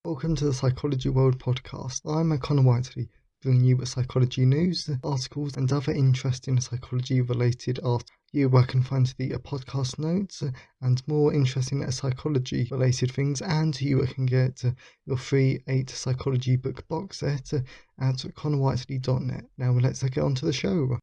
Welcome to the Psychology World podcast. I'm Connor Whiteley, bringing you psychology news, articles, and other interesting psychology-related articles. Where I can find the podcast notes and more interesting psychology-related things, and you can get your free 8 psychology book box set at connorwhiteley.net. Now let's get on to the show.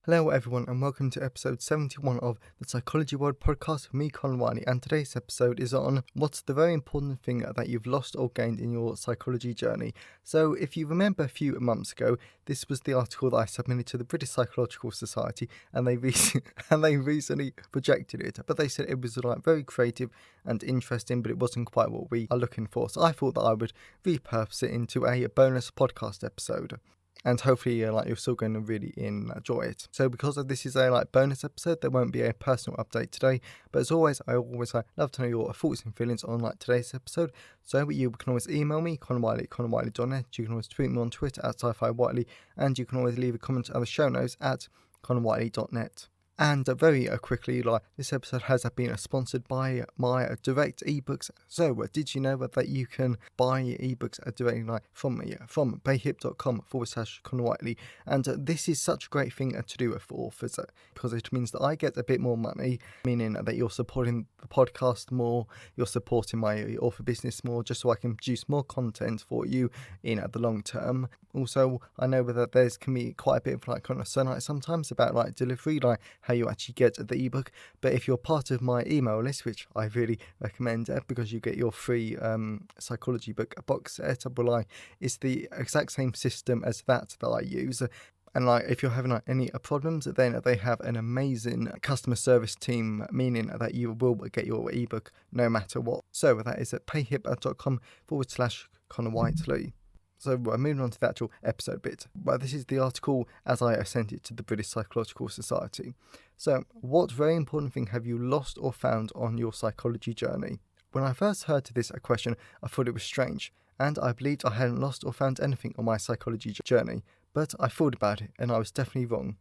Hello everyone and welcome to episode 71 of the Psychology World podcast with me, Connor Whiteley, and today's episode is on what's the very important thing that you've lost or gained in your psychology journey. So if you remember a few months ago, this was the article that I submitted to the British Psychological Society, and they recently rejected it, but they said it was very creative and interesting, but it wasn't quite what we are looking for. So I thought that I would repurpose it into a bonus podcast episode. And hopefully, you're still going to really enjoy it. So because this is a bonus episode, there won't be a personal update today. But as always, I always love to know your thoughts and feelings on today's episode. So you can always email me, connorwhiteley@connorwhiteley.net. You can always tweet me on Twitter @sci-fi-whiteley, and you can always leave a comment on the show notes at connorwhiteley.net. And very quickly, this episode has been sponsored by my direct ebooks. So did you know that you can buy ebooks directly from me, from payhip.com/Connor Whiteley? And this is such a great thing to do for authors, because it means that I get a bit more money, meaning that you're supporting the podcast more, you're supporting my author business more, just so I can produce more content for you in the long term. Also, I know that can be quite a bit of concern sometimes about delivery, how you actually get the ebook. But if you're part of my email list, which I really recommend because you get your free psychology book box set, it's the exact same system as that I use. And if you're having any problems, then they have an amazing customer service team, meaning that you will get your ebook no matter what. So that is at payhip.com/Connor Whiteley. So moving on to the actual episode bit. Well, this is the article as I sent it to the British Psychological Society. So, what very important thing have you lost or found on your psychology journey? When I first heard this question, I thought it was strange, and I believed I hadn't lost or found anything on my psychology journey. But I thought about it, and I was definitely wrong.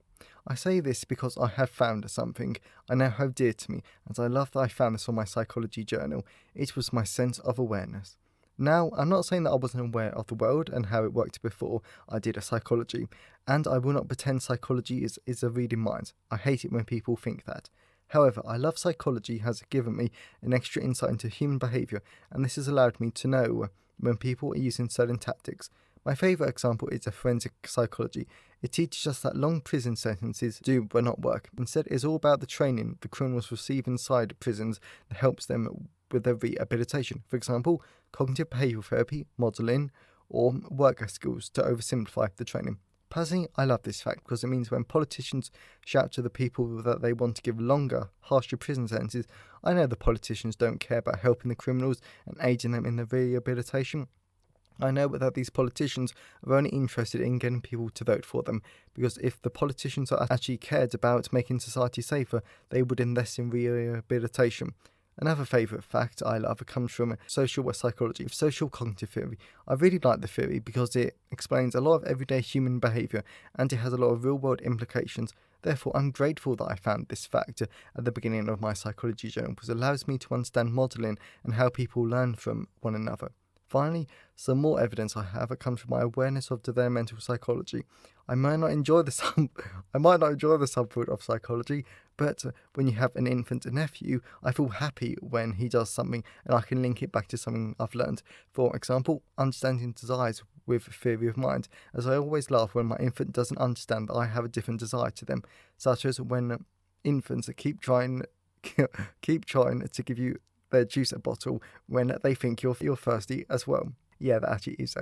I say this because I have found something I now hold dear to me, and I love that I found this on my psychology journal. It was my sense of awareness. Now, I'm not saying that I wasn't aware of the world and how it worked before I did psychology, and I will not pretend psychology is a reading mind. I hate it when people think that. However, I love psychology has given me an extra insight into human behaviour, and this has allowed me to know when people are using certain tactics. My favourite example is forensic psychology. It teaches us that long prison sentences do but not work. Instead, it's all about the training the criminals receive inside prisons that helps them with their rehabilitation. For example, cognitive behavioural therapy, modelling, or work skills to oversimplify the training. Personally, I love this fact because it means when politicians shout to the people that they want to give longer, harsher prison sentences, I know the politicians don't care about helping the criminals and aiding them in their rehabilitation. I know that these politicians are only interested in getting people to vote for them, because if the politicians actually cared about making society safer, they would invest in rehabilitation. Another favourite fact I love comes from social psychology, social cognitive theory. I really like the theory because it explains a lot of everyday human behaviour and it has a lot of real-world implications. Therefore, I'm grateful that I found this fact at the beginning of my psychology journal because it allows me to understand modelling and how people learn from one another. Finally, some more evidence I have comes from my awareness of developmental psychology. I might not enjoy the subfield of psychology, but when you have an infant nephew, I feel happy when he does something and I can link it back to something I've learned. For example, understanding desires with theory of mind, as I always laugh when my infant doesn't understand that I have a different desire to them, such as when infants keep trying to give you their juice bottle when they think you're thirsty as well. Yeah, that actually is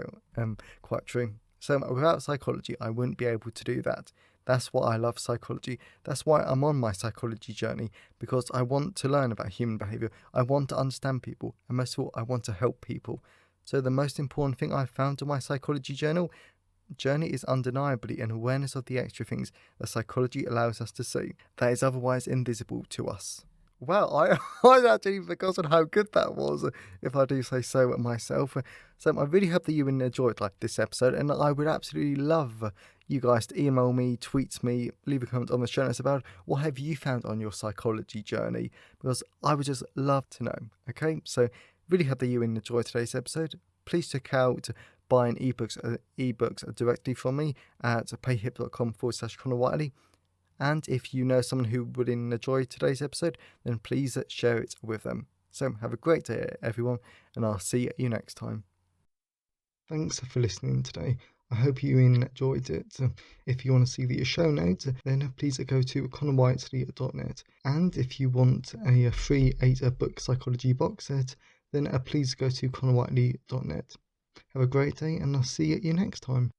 quite true. So without psychology, I wouldn't be able to do that. That's why I love psychology. That's why I'm on my psychology journey, because I want to learn about human behaviour. I want to understand people, and most of all, I want to help people. So the most important thing I've found in my psychology journey is undeniably an awareness of the extra things that psychology allows us to see that is otherwise invisible to us. Wow, I'd actually forgotten how good that was, if I do say so myself. So I really hope that you enjoyed this episode, and I would absolutely love you guys to email me, tweet me, leave a comment on the show notes about what have you found on your psychology journey, because I would just love to know. Okay, so Really hope that you enjoyed today's episode. Please check out buying ebooks directly from me at payhip.com/Connor Whiteley. And if you know someone who would enjoy today's episode, then please share it with them. So have a great day, everyone, and I'll see you next time. Thanks for listening today. I hope you enjoyed it. If you want to see the show notes, then please go to connorwhiteley.net. And if you want a free 8-book psychology box set, then please go to connorwhiteley.net. Have a great day, and I'll see you next time.